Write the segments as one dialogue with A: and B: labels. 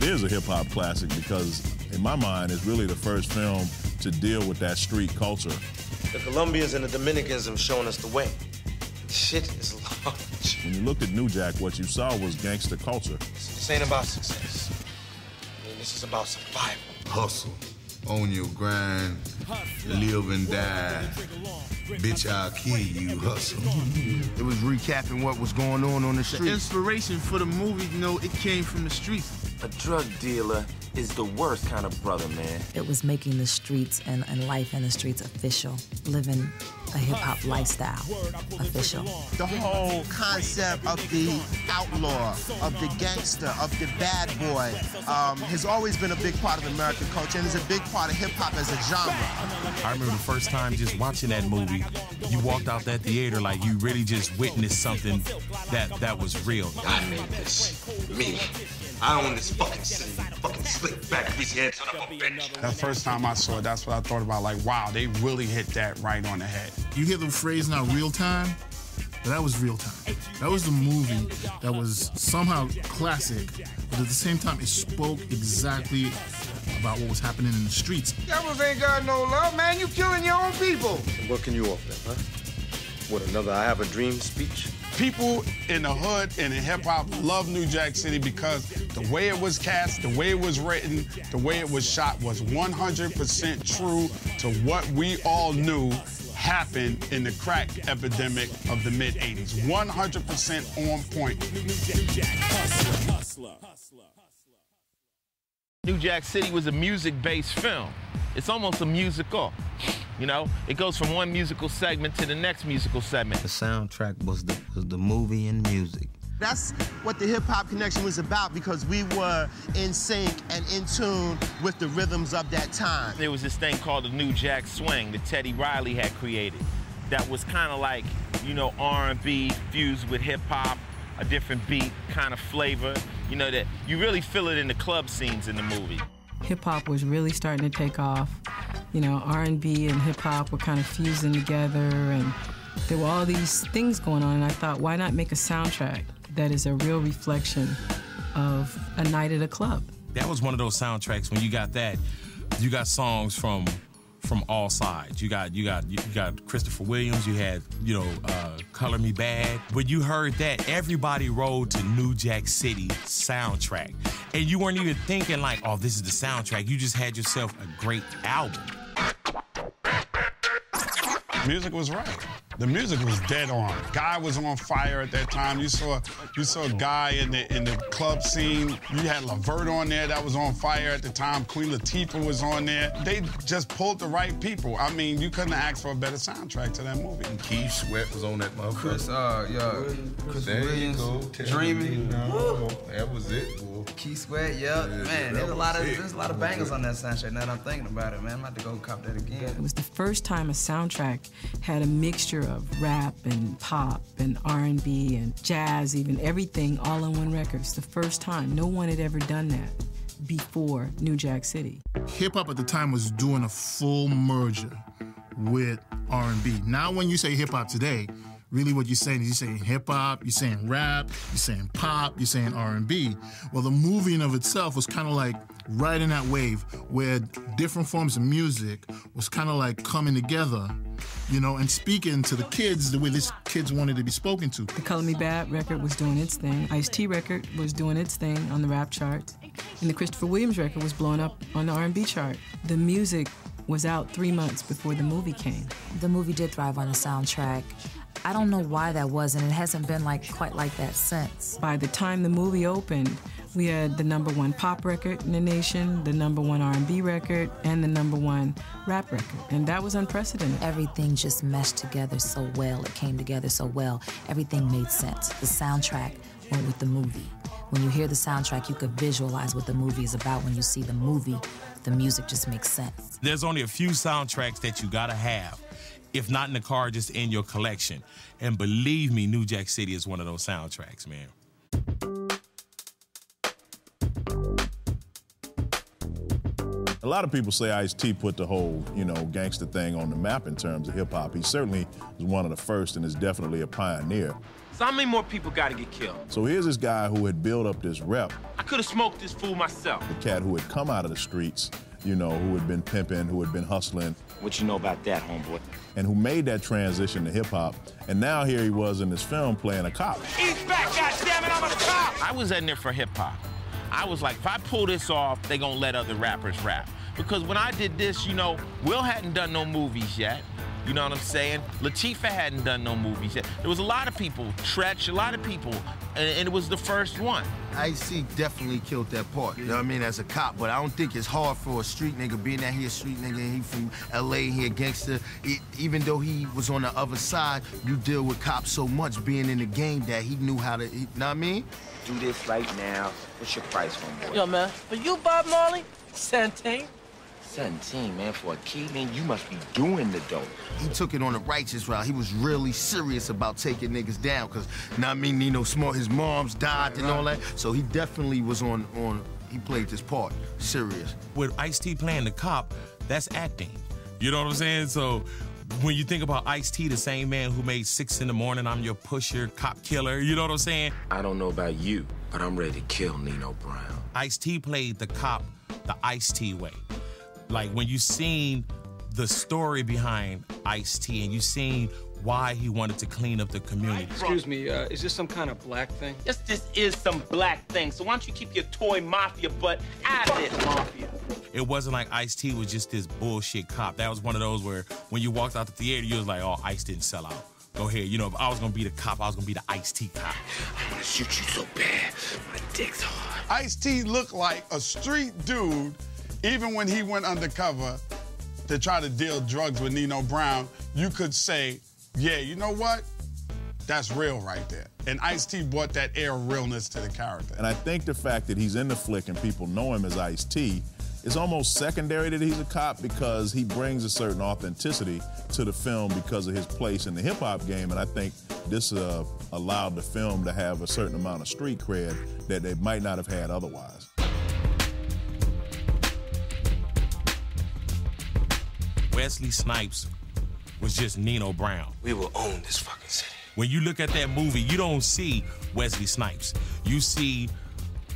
A: is a hip-hop classic because, in my mind, it's really the first film to deal with that street culture.
B: The Colombians and the Dominicans have shown us the way. Shit is large.
A: When you looked at New Jack, what you saw was gangster culture.
B: This ain't about success. I mean, this is about survival.
C: Hustle, own your grind, live and die. Bitch, I'll kill you, hustle.
D: It was recapping what was going on the street.
E: The inspiration for the movie, you know, it came from the streets.
F: A drug dealer is the worst kind of brother, man.
G: It was making the streets and life in the streets official, living a hip-hop lifestyle official.
E: The whole concept of the outlaw, of the gangster, of the bad boy has always been a big part of American culture, and is a big part of hip-hop as a genre.
H: I remember the first time just watching that movie, you walked out that theater like you really just witnessed something that was real.
B: I made this. Me. I own this fucking city. Fucking slick back greasy head son of a bitch.
I: That first time I saw it, that's what I thought about. Like, wow, they really hit that right on the head.
J: You hear the phrase now, real time? But that was real time. That was the movie that was somehow classic, but at the same time, it spoke exactly about what was happening in the streets.
E: Devils ain't got no love, man. You killing your own people.
B: And what can you offer, huh? What, another I have a dream speech?
I: People in the hood and in hip-hop love New Jack City because the way it was cast, the way it was written, the way it was shot was 100% true to what we all knew happened in the crack epidemic of the mid-'80s. 100% on point.
K: New Jack City was a music-based film. It's almost a musical. You know, it goes from one musical segment to the next musical segment.
F: The soundtrack was the movie and music.
E: That's what the hip-hop connection was about, because we were in sync and in tune with the rhythms of that time.
K: There was this thing called the New Jack Swing that Teddy Riley had created that was kind of like, you know, R&B fused with hip-hop, a different beat, kind of flavor, you know, that you really feel it in the club scenes in the movie.
L: Hip-hop was really starting to take off. You know, R&B and hip-hop were kind of fusing together, and there were all these things going on, and I thought, why not make a soundtrack that is a real reflection of a night at a club?
H: That was one of those soundtracks when you got that, you got songs from all sides. You got Christopher Williams, you had, you know, Color Me Bad. When you heard that, everybody rode to New Jack City soundtrack. And you weren't even thinking like, oh, this is the soundtrack. You just had yourself a great album.
I: Music was right. The music was dead on. Guy was on fire at that time. You saw Guy in the club scene. You had Levert on there that was on fire at the time. Queen Latifah was on there. They just pulled the right people. I mean, you couldn't ask for a better soundtrack to that movie.
C: And Keith Sweat was on that motherfucker.
D: Chris
C: There
D: Williams,
C: you go.
D: Dreaming.
C: That was it, boy.
D: Keith Sweat, yeah. Man, there's a lot of bangers on that soundtrack. Now that I'm thinking about it, man, I'm about to go cop that again.
L: It was the first time a soundtrack had a mixture of rap and pop and R&B and jazz, even everything all on one record. It's the first time. No one had ever done that before New Jack City.
J: Hip-hop at the time was doing a full merger with R&B. Now when you say hip-hop today, really what you're saying is you're saying hip-hop, you're saying rap, you're saying pop, you're saying R&B. Well, the movie in of itself was kind of like riding that wave where different forms of music was kind of like coming together, you know, and speaking to the kids the way these kids wanted to be spoken to.
L: The Color Me Bad record was doing its thing. Ice-T record was doing its thing on the rap charts. And the Christopher Williams record was blowing up on the R&B chart. The music was out 3 months before the movie came.
G: The movie did thrive on the soundtrack. I don't know why that was, and it hasn't been quite like that since.
L: By the time the movie opened, we had the #1 pop record in the nation, the #1 R&B record, and the #1 rap record, and that was unprecedented.
G: Everything just meshed together so well. It came together so well. Everything made sense. The soundtrack went with the movie. When you hear the soundtrack, you could visualize what the movie is about. When you see the movie, the music just makes sense.
H: There's only a few soundtracks that you gotta have. If not in the car, just in your collection. And believe me, New Jack City is one of those soundtracks, man.
A: A lot of people say Ice-T put the whole, gangster thing on the map in terms of hip-hop. He certainly was one of the first and is definitely a pioneer.
K: So how many more people gotta get killed?
A: So here's this guy who had built up this rep.
K: I could've smoked this fool myself.
A: The cat who had come out of the streets, who had been pimping, who had been hustling.
F: What you know about that, homeboy?
A: And who made that transition to hip-hop. And now here he was in this film playing a cop.
K: He's back, goddammit, I'm a cop! I was in there for hip-hop. I was like, if I pull this off, they gonna let other rappers rap. Because when I did this, Will hadn't done no movies yet. You know what I'm saying? Latifah hadn't done no movies yet. There was a lot of people, Tretch, a lot of people, and it was the first one.
E: Ice-T definitely killed that part, you know what I mean, as a cop, but I don't think it's hard for a street nigga, being that he a street nigga and he from LA, he a gangster. Even though he was on the other side, you deal with cops so much being in the game that he knew how to, you know what I mean?
F: Do this right now. What's your price, homeboy?
M: Yo, man, for you, Bob Marley, 17.
F: 17, man, for a kid, man, you must be doing the dope.
E: He took it on the righteous route. He was really serious about taking niggas down, because, Nino Smart, his mom's died and all that, so he definitely was he played this part, serious.
H: With Ice-T playing the cop, that's acting. You know what I'm saying? So when you think about Ice-T, the same man who made 6 in the Morning, I'm Your Pusher, Cop Killer, you know what I'm saying?
F: I don't know about you, but I'm ready to kill Nino Brown.
H: Ice-T played the cop the Ice-T way. Like, when you seen the story behind Ice-T and you seen why he wanted to clean up the community.
M: Excuse me, is this some kind of black thing?
K: Yes, this is some black thing, so why don't you keep your toy mafia butt out of this mafia?
H: It wasn't like Ice-T was just this bullshit cop. That was one of those where when you walked out the theater, you was like, oh, Ice didn't sell out. Go ahead, if I was gonna be the cop, I was gonna be the Ice-T cop.
B: I wanna shoot you so bad, my dick's hard.
I: Ice-T looked like a street dude. Even when he went undercover to try to deal drugs with Nino Brown, you could say, yeah, you know what? That's real right there. And Ice-T brought that air of realness to the character.
A: And I think the fact that he's in the flick and people know him as Ice-T is almost secondary that he's a cop, because he brings a certain authenticity to the film because of his place in the hip-hop game. And I think this allowed the film to have a certain amount of street cred that they might not have had otherwise.
H: Wesley Snipes was just Nino Brown.
B: We will own this fucking city.
H: When you look at that movie, you don't see Wesley Snipes. You see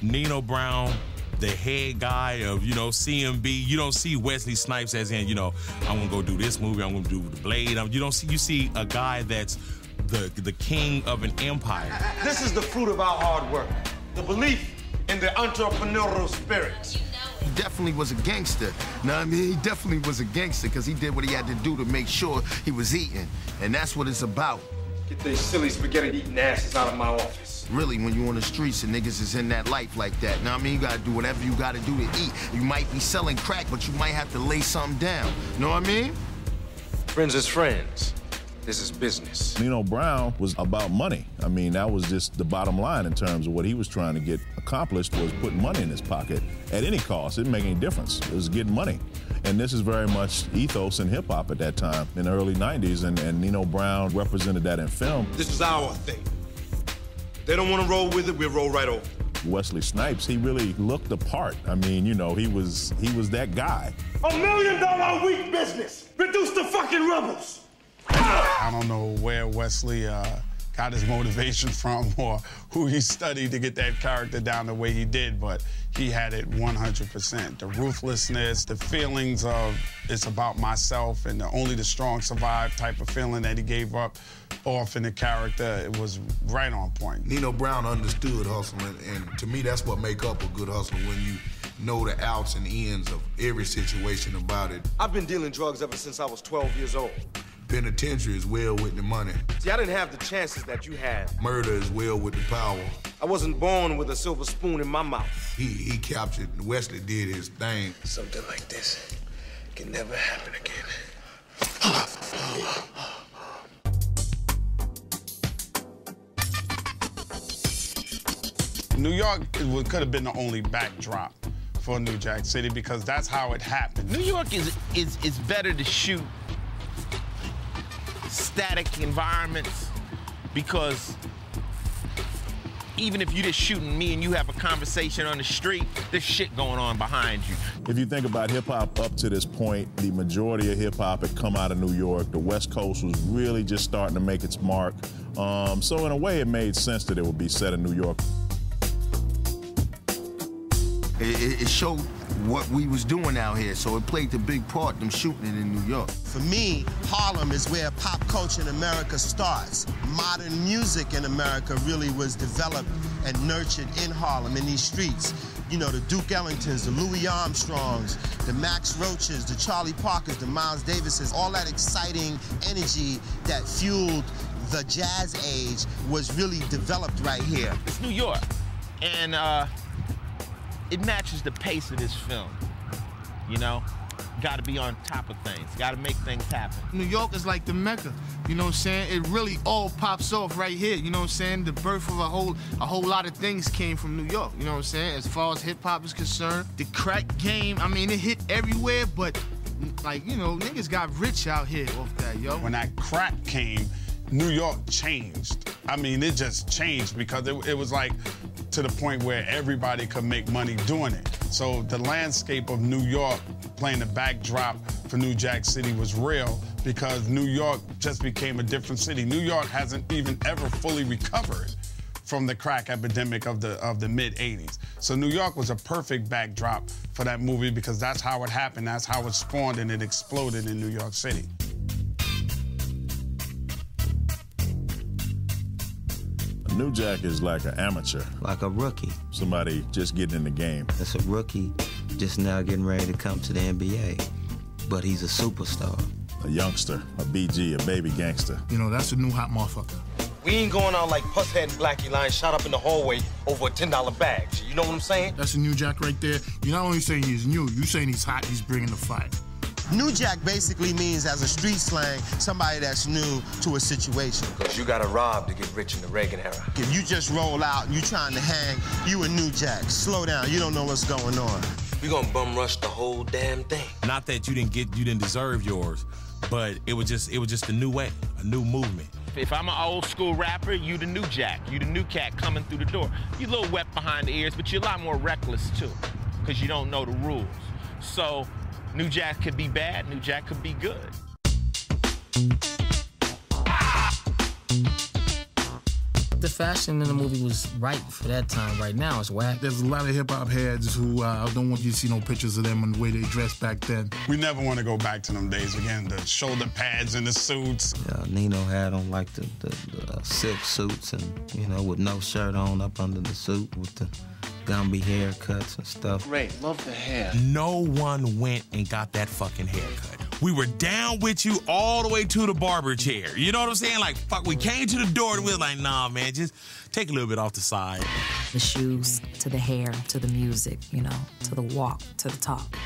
H: Nino Brown, the head guy of, CMB. You don't see Wesley Snipes as in, I'm gonna go do this movie, I'm gonna do The Blade. You see a guy that's the king of an empire.
B: This is the fruit of our hard work. The belief in the entrepreneurial spirit.
E: He definitely was a gangster. Know what I mean? He definitely was a gangster because he did what he had to do to make sure he was eating. And that's what it's about.
B: Get these silly spaghetti-eating asses out of my office.
E: Really, when you on the streets and niggas is in that life like that, know what I mean? You gotta do whatever you gotta do to eat. You might be selling crack, but you might have to lay something down. Know what I mean?
B: Friends is friends. This is business.
A: Nino Brown was about money. I mean, that was just the bottom line in terms of what he was trying to get accomplished, was putting money in his pocket at any cost. It didn't make any difference. It was getting money. And this is very much ethos in hip-hop at that time, in the early 90s, and Nino Brown represented that in film.
B: This is our thing. If they don't want to roll with it, we'll roll right over.
A: Wesley Snipes, he really looked the part. I mean, he was that guy.
B: $1 million a week business. Reduce the fucking rebels.
I: I don't know where Wesley got his motivation from or who he studied to get that character down the way he did, but he had it 100%. The ruthlessness, the feelings of it's about myself and only the strong survive type of feeling that he gave up off in the character, it was right on point.
C: Nino Brown understood hustling, and to me, that's what make up a good hustler, when you know the outs and ends of every situation about it.
B: I've been dealing drugs ever since I was 12 years old.
C: Penitentiary is well with the money.
B: See, I didn't have the chances that you had.
C: Murder is well with the power.
B: I wasn't born with a silver spoon in my mouth.
C: He captured, Wesley did his thing.
B: Something like this can never happen again.
I: New York could have been the only backdrop for New Jack City because that's how it happened.
K: New York is better to shoot static environments because even if you're just shooting me and you have a conversation on the street, there's shit going on behind you.
A: If you think about hip-hop up to this point, the majority of hip-hop had come out of New York. The West Coast was really just starting to make its mark. So in a way, it made sense that it would be set in New York.
E: It showed what we was doing out here, so it played the big part, them shooting it in New York.
N: For me, Harlem is where pop culture in America starts. Modern music in America really was developed and nurtured in Harlem, in these streets. You know, the Duke Ellingtons, the Louis Armstrongs, the Max Roaches, the Charlie Parkers, the Miles Davises, all that exciting energy that fueled the jazz age was really developed right here.
K: It's New York, and it matches the pace of this film, you know? Got to be on top of things, got to make things happen.
E: New York is like the Mecca, you know what I'm saying? It really all pops off right here, you know what I'm saying? The birth of a whole lot of things came from New York, you know what I'm saying? As far as hip-hop is concerned, the crack game, I mean, it hit everywhere, but, like, you know, niggas got rich out here off that, yo.
I: When that crack came, New York changed. I mean, it just changed because it was like to the point where everybody could make money doing it. So the landscape of New York playing the backdrop for New Jack City was real because New York just became a different city. New York hasn't even ever fully recovered from the crack epidemic of the mid-'80s. So New York was a perfect backdrop for that movie because that's how it happened, that's how it spawned and it exploded in New York City.
A: New Jack is like an amateur.
O: Like a rookie.
A: Somebody just getting in the game.
O: That's a rookie just now getting ready to come to the NBA. But he's a superstar.
A: A youngster, a BG, a baby gangster.
J: You know, that's a new hot motherfucker.
P: We ain't going out like Pusshead and Blackie lying shot up in the hallway over a $10 bag. You know what I'm saying?
J: That's a New Jack right there. You're not only saying he's new, you're saying he's hot, he's bringing the fight.
N: New Jack basically means, as a street slang, somebody that's new to a situation.
P: Because you gotta rob to get rich in the Reagan era.
N: If you just roll out and you trying to hang, you a New Jack. Slow down, you don't know what's going on.
P: We gonna bum rush the whole damn thing.
H: Not that you didn't deserve yours, but it was just a new way, a new movement.
K: If I'm an old school rapper, you the new Jack, you the new cat coming through the door. You a little wet behind the ears, but you're a lot more reckless too, because you don't know the rules. So New Jack could be bad, New Jack could be good.
Q: The fashion in the movie was right for that time. Right now, it's whack.
J: There's a lot of hip-hop heads who don't want you to see no pictures of them and the way they dressed back then.
I: We never want to go back to them days again, the shoulder pads and the suits.
O: Yeah, Nino had on like the silk suits and, you know, with no shirt on up under the suit with the Gumby haircuts and stuff.
P: Ray, love the hair.
H: No one went and got that fucking haircut. We were down with you all the way to the barber chair. You know what I'm saying? Like, fuck, we came to the door and we were like, nah, man, just take a little bit off the side.
G: The shoes, to the hair, to the music, you know, to the walk, to the talk.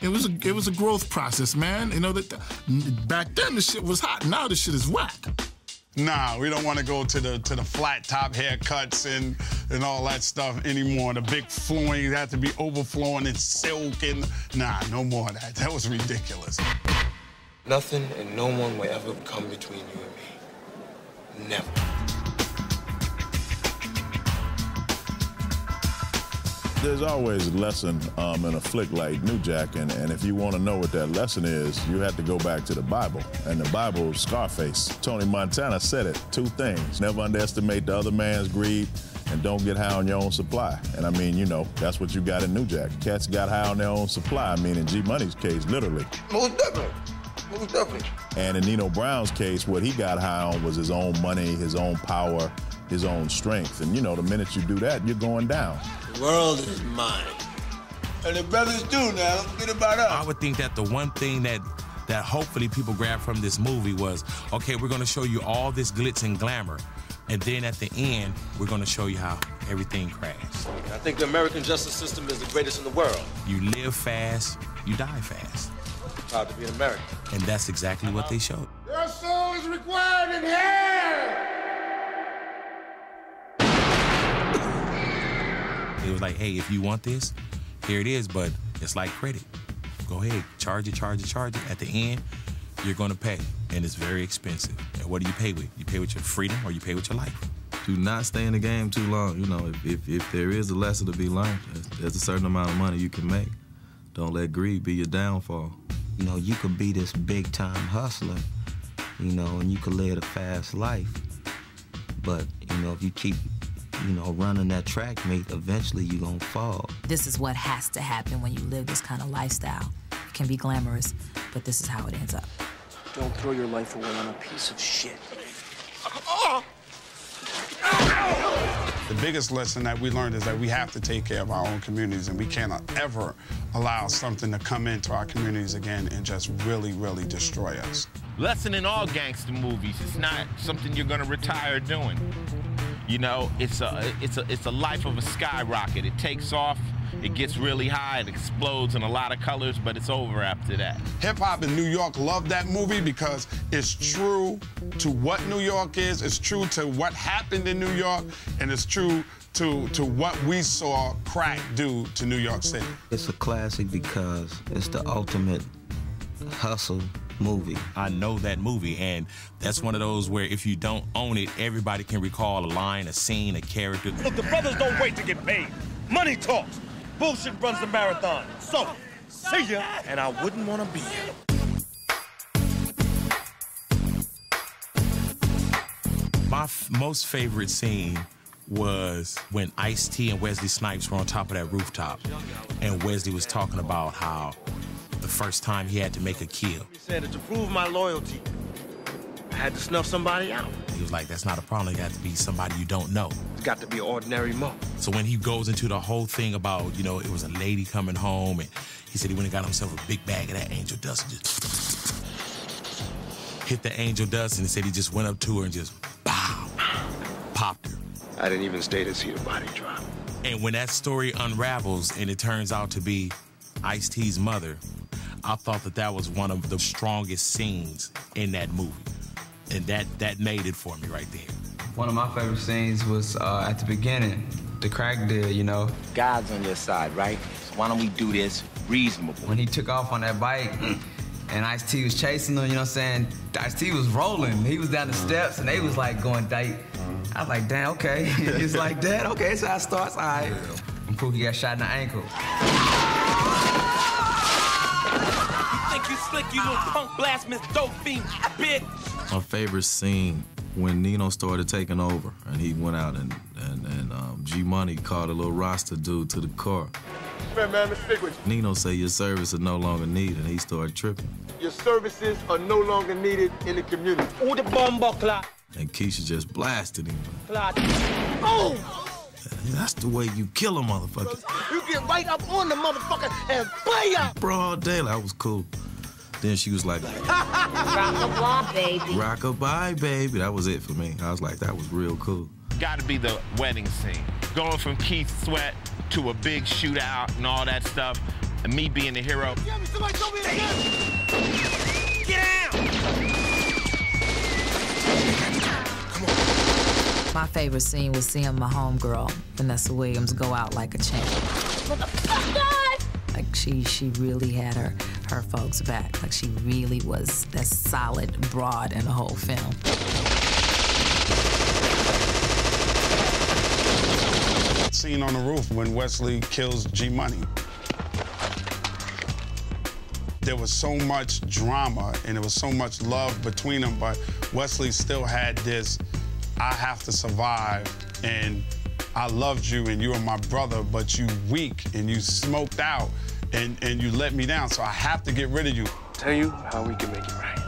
J: It was a growth process, man. You know, back then the shit was hot. Now the shit is whack.
I: Nah, we don't want to go to the flat top haircuts and all that stuff anymore. The big flowing, it had to be overflowing and silk and nah, no more of that. That was ridiculous.
P: Nothing and no one will ever come between you and me. Never.
A: There's always a lesson in a flick like New Jack, and if you want to know what that lesson is, you have to go back to the Bible. And the Bible, Scarface. Tony Montana said it, 2 things. Never underestimate the other man's greed, and don't get high on your own supply. And I mean, you know, that's what you got in New Jack. Cats got high on their own supply. I mean, in G Money's case, literally.
P: Most definitely. Most definitely.
A: And in Nino Brown's case, what he got high on was his own money, his own power, his own strength. And you know, the minute you do that, you're going down.
P: The world is mine. And the brothers do now. Don't forget about us.
H: I would think that the one thing that hopefully people grab from this movie was, okay, we're gonna show you all this glitz and glamour, and then at the end, we're gonna show you how everything crashed.
P: I think the American justice system is the greatest in the world.
H: You live fast, you die fast.
P: Proud to be an American.
H: And that's exactly what they showed.
E: Your soul is required in hell!
H: It was like, hey, if you want this, here it is, but it's like credit. Go ahead, charge it, charge it, charge it. At the end, you're gonna pay, and it's very expensive. And what do you pay with? You pay with your freedom or you pay with your life.
O: Do not stay in the game too long. You know, if there is a lesson to be learned, there's a certain amount of money you can make. Don't let greed be your downfall.
E: You know, you could be this big-time hustler, you know, and you could live a fast life. But, you know, if you keep, you know, running that track meet, eventually you're gonna fall.
G: This is what has to happen when you live this kind of lifestyle. It can be glamorous, but this is how it ends up.
M: Don't throw your life away on a piece of shit.
I: The biggest lesson that we learned is that we have to take care of our own communities, and we cannot ever allow something to come into our communities again and just really, really destroy us.
K: Lesson in all gangster movies. It's not something you're gonna retire doing. You know, it's a life of a skyrocket. It takes off, it gets really high, it explodes in a lot of colors, but it's over after that.
I: Hip-hop in New York loved that movie because it's true to what New York is, it's true to what happened in New York, and it's true to what we saw crack do to New York City.
E: It's a classic because it's the ultimate hustle movie.
H: I know that movie, and that's one of those where if you don't own it, everybody can recall a line, a scene, a character.
R: Look, the brothers don't wait to get paid. Money talks. Bullshit runs the marathon. So, see ya, and I wouldn't want to be here.
H: My most favorite scene was when Ice-T and Wesley Snipes were on top of that rooftop, and Wesley was talking about how the first time he had to make a kill.
R: He said that to prove my loyalty, I had to snuff somebody out.
H: He was like, that's not a problem. It got to be somebody you don't know.
R: It's got to be an ordinary mo.
H: So when he goes into the whole thing about, you know, it was a lady coming home, and he said he went and got himself a big bag of that angel dust and just hit the angel dust, and he said he just went up to her and just, pow, popped her.
R: I didn't even stay to see the body drop.
H: And when that story unravels and it turns out to be Ice-T's mother, I thought that was one of the strongest scenes in that movie. And that made it for me right there.
D: One of my favorite scenes was at the beginning, the crack deal, you know.
F: God's on your side, right? So why don't we do this reasonable?
D: When he took off on that bike and Ice-T was chasing him, you know what I'm saying? Ice-T was rolling. He was down the steps and they was like going tight. I was like, damn, okay. It's like that, okay, so I starts, all right. And Pookie got shot in the ankle.
M: You slick, you little punk blasphemous dope fiend, bitch.
O: My favorite scene when Nino started taking over and he went out and G-Money called a little roster dude to the car.
R: Man, let's stick with you.
O: Nino said your service is no longer needed, and he started tripping.
R: Your services are no longer needed in the community. Oh, the bomb clock.
O: And Keisha just blasted him.
R: Oh!
O: That's the way you kill a motherfucker.
R: You get right up on the motherfucker and bam!
O: Broad daylight, that was cool. Then she was like,
S: rock-a-bye, baby.
O: Rock-a-bye, baby. That was it for me. I was like, that was real cool.
K: Gotta be the wedding scene. Going from Keith Sweat to a big shootout and all that stuff, and me being the hero.
R: Get out!
G: My favorite scene was seeing my homegirl, Vanessa Williams, go out like a champ. Like she really had her folks back. Like she really was that solid broad in the whole film.
I: Scene on the roof when Wesley kills G-Money. There was so much drama and there was so much love between them, but Wesley still had this, I have to survive, and I loved you and you were my brother, but you weak and you smoked out and you let me down, so I have to get rid of you.
R: Tell you how we can make it right.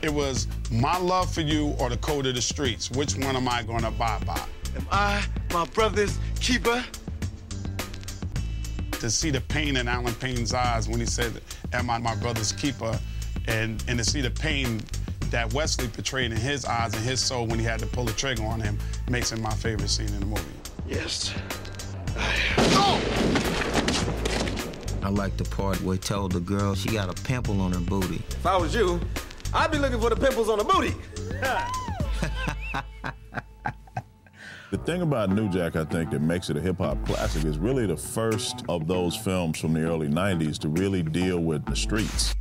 I: It was my love for you or the code of the streets. Which one am I gonna abide by?
R: Am I my brother's keeper?
I: To see the pain in Alan Payne's eyes when he said, am I my brother's keeper? And to see the pain that Wesley portrayed in his eyes and his soul when he had to pull the trigger on him makes it my favorite scene in the movie.
R: Yes.
E: I like the part where he told the girl she got a pimple on her booty.
P: If I was you, I'd be looking for the pimples on the booty.
A: The thing about New Jack, I think, that makes it a hip-hop classic is really the first of those films from the early 90s to really deal with the streets.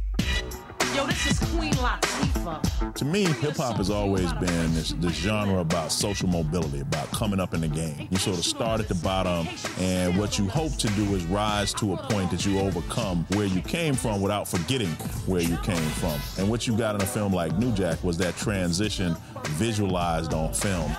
T: Yo, this is Queen Latifah.
A: To me, hip-hop has always been this genre about social mobility, about coming up in the game. You sort of start at the bottom, and what you hope to do is rise to a point that you overcome where you came from without forgetting where you came from. And what you got in a film like New Jack was that transition visualized on film.